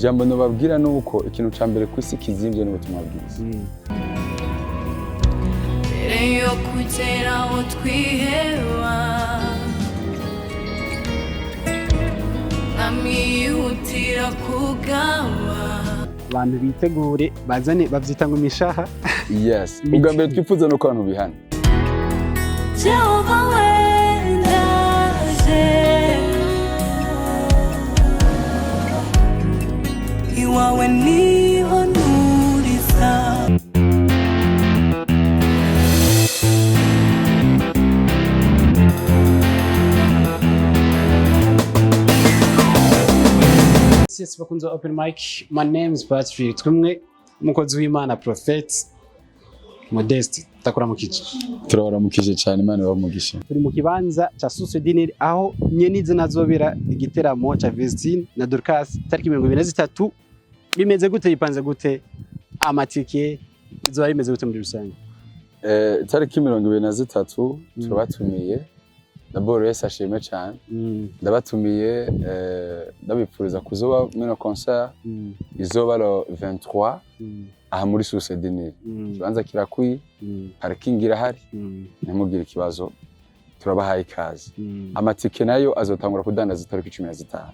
ijambo nobabwira nuko ikintu ca mbere kwisi kizimvye n'ubutumwa bwiza. Yo kugera aho twiheba amihutira kugawa abantu bitegure bazane bavyita ngo imishaha. Yes, ubwa mbere twifuza no kwantu bihana. Jehova wendaje iwawe niho nuriza. Yes, bakunze open mic. My name is Patrick. Twumwe umukozi w'Imana prophète Modeste takuramukije. Turabaramukije cyane Imana bamugisha. Turi mu kibanza ca Vestine aho nyenize nazobera igiteramo ca Vestine na dorcas tariki 2023. Bimeze gute ipanze gute amatike izo ari meze gute muri rusange? Tariki 2023 turabatumiye. D'abord wese ashime cyane. Ndabatumiye ndabipfuriza kuzoba muri concert izoba le 23 aha muri Vestine. Kibanza kirakwi parking irahari. Ntimugire ikibazo turabahaye ikaze. Amatike nayo azotangura kudandaza tariki 15.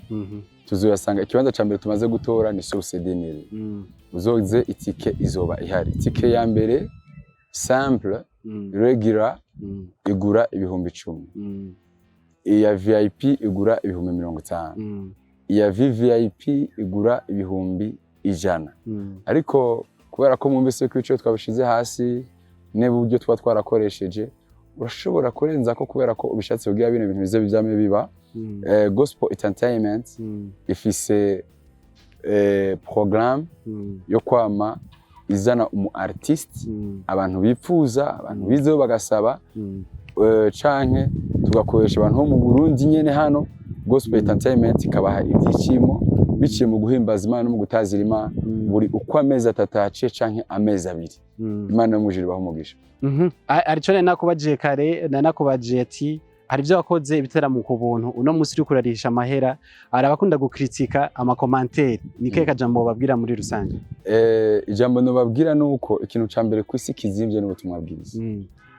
Tuzoyasanga ikibanza ca mbere tumaze gutora ni Vestine. Uzoze itike izoba ihari. Itike ya mbere simple regular igura ibihumbi 10. Iya VIP igura ibihumbi 50. Iya VVIP igura ibihumbi 100. Ariko kubera ko mumbese ko ico twabishize hasi n'uburyo twa twarakoresheje urashobora kurenza ko kubera ko ubishatse kugira bino bintu bize byame biba. Gospel entertainment ifise programme yo kwama izana umu artiste abantu bipfuza abantu bizeho bagasaba canke tugakoresha abantu bo mu Burundi nyene hano gospel entertainment ikabaha ibyishimo biciye mu guhimbaza Imana no mu gutazira Imana buri uko amezi atataciye canke amezi abiri Imana yamujiri baho umugisha. Aricone nakubajiye kare nakubajiye ati hari byo wakoze ibiteramo ku buntu uno musi uri kurarisha amahera arabakunda gukritika amakomantere nikeka jambo babwira muri rusange. Ijambo no babwira nuko ikintu ca mbere kwisi kizimvye n'ubutumwa bwiza.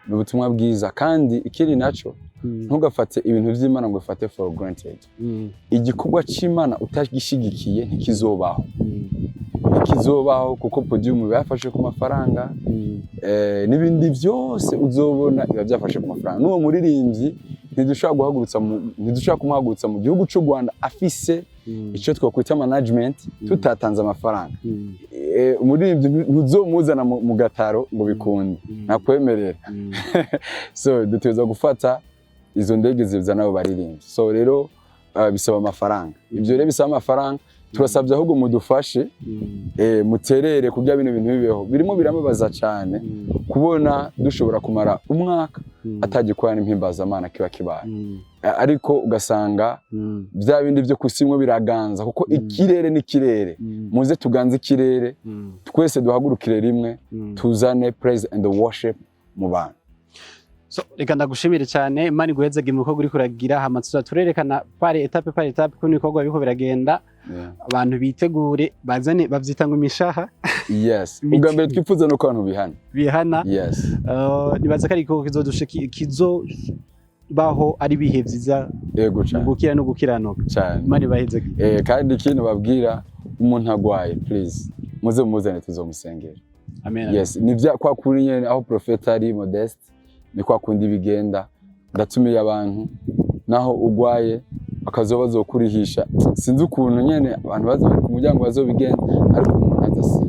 N'ubutumwa bwiza kandi ikiri naco ntugafate ibintu vy'Imana ngo ufate for granted. Igikorwa c'Imana utagishigikiye ntikizobaho. Ntikizobaho kuko podium yafashe ku mafaranga n'ibindi byose uzobona biba byafashe ku mafaranga. N'uwo muririmbyi ntidushaka kumuhagurutsa mu gihugu cy'u Rwanda afise ico twakwita management tutatanze amafaranga. Umuririmbyi ntuzomuzana mu gataro ngo bikunde nakwemerera. So duteza gufata izo ndege zizana abo baririmbyi. So rero bisaba amafaranga. Ibyo rero bisaba amafaranga. Turasabye ahubwo mudufashe muterere kugira bino bintu bibeho. Birimo biramubaza cyane kubona dushobora kumara umwaka atagikwana mpimbazamana kiba kibaye. Ariko ugasanga bya bindi byo kusimwe biraganza kuko ikirere n'ikirere. Muze tuganze ikirere twese duhagurukire rimwe tuzane praise and worship mu bantu. So reka ndagushimire cyane Imana iguhezagire mu bikorwa uri kuragira hamatsuza turerekana pare etape ko ibikorwa biko biragenda. Abantu bitegure bazane bavyita ngo imishaha. Yes, ubwa mbere twifuza no kwantu bihana. Yes. Nibaza kari ko kizo baho ari bihe vyiza yego cyane gukira no gukiranuka cyane. Imana bahezagire. Kandi ikintu babwira umuntu agwaye please muze muzane tuzomusengera. Amen. Yes, nivya kwa kuri nyene aho prophète ari Modeste ni kwa kundi bigenda ndatumiye abantu naho ugwaye akazoba zokurihisha sinzi ukuntu nyene abantu baza ku muryango bazobigenda ariko umuntu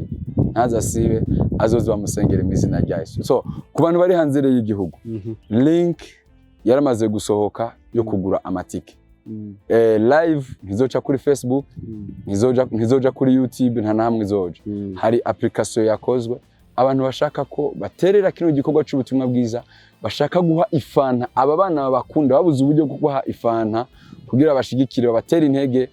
ntazasibe azoza bamusengera mu izina rya Yesu. So ku bantu bari hanzere y'igihugu link yaramaze gusohoka yo kugura amatike. Live ntizoca kuri Facebook ntizoja kuri YouTube nta namwe izoja. Hari application yakozwe abantu bashaka ko baterera kino gikorwa cy'ubutumwa bwiza bashaka guha ifanta aba bana bakunda babuze uburyo bwo guha ifanta kugira bashigikire babatera intege.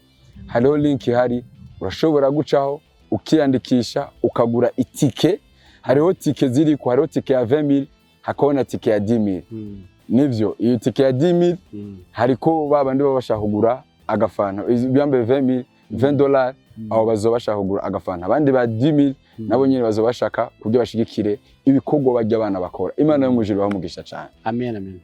Hariho link ihari urashobora gucaho ukiyandikisha ukagura itike. Hariho tike ziri ko hariho tike ya 20000 hakabona tike ya 10000. Nivyo iyo tike ya 10000 hariko babandi babasha kugura agafanta byambe 20000 $20 abo bazobashaka kugura agafanta abandi ba 10,000 nabo nyine bazobashaka kubyo bashigikire ibikorwa bajya abana bakora Imana yo mujuru bamugisha cyane amen amen